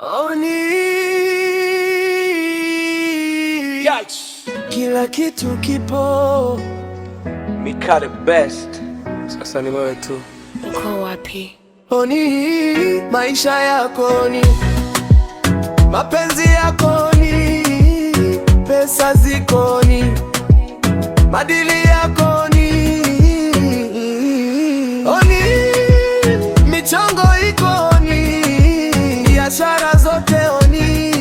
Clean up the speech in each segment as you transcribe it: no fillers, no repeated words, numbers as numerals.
Oni kila kitu kipo, Mika the best. sasa ni wewe tu. Uko wapi? Oni maisha yako ni mapenzi yako ni pesa ziko ni madili yako ni Oni michongo iko ni biashara zote oni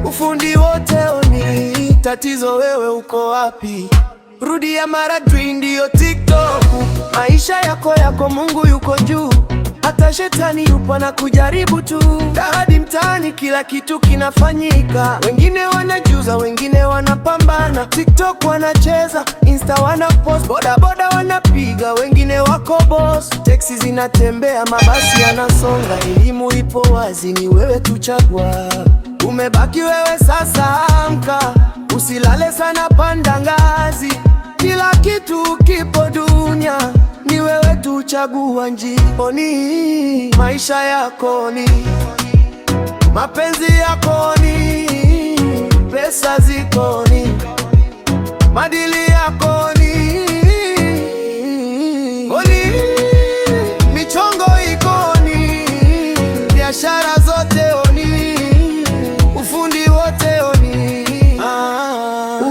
ufundi wote oni. Tatizo wewe uko wapi? Rudia mara dream ndio TikTok. Maisha yako Mungu yuko juu, hata shetani yupo na kujaribu tu. Hadi mtaani kila kitu kinafanyika, wengine wanajuza, wengine wanapambana. TikTok wanacheza, Insta wanapost, boda boda wanapiga, wengine wako boss. Teksi zinatembea, mabasi yanasonga, elimu ipo wazi, ni wewe tuchagua. Umebaki wewe sasa, amka, usilale sana, panda ngazi. Kila kitu kipo dunia, ni wewe tuchagua njia. Oni maisha yako ni mapenzi yako ni pesa ziko ni madili yako ni Oni michongo iko ni biashara zote oni ufundi wote oni.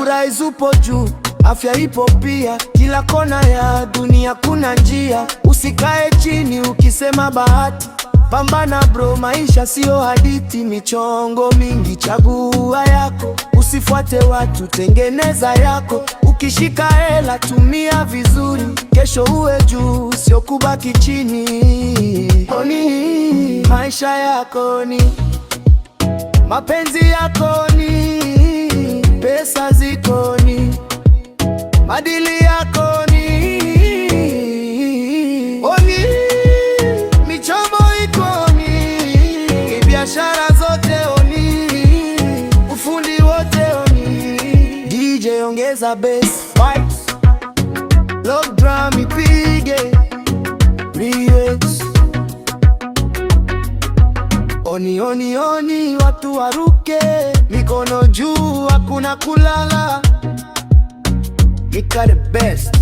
Urahisi upo juu, afya ipo pia, kila kona ya dunia kuna njia. Usikae chini ukisema bahati, pambana bro, maisha sio hadithi. Michongo mingi, chagua yako, usifuate watu, tengeneza yako. Ukishika hela tumia vizuri, kesho uwe juu, sio kubaki chini. Oni maisha yako ni mapenzi yako ni pesa ziko ni madili yako ni Oni michombo iko ni biashara zote oni ufundi wote oni. DJ ongeza bass vibes, log drum ipige remix. Oni oni oni watu waruke, mikono juu, hakuna kulala. Mika the best.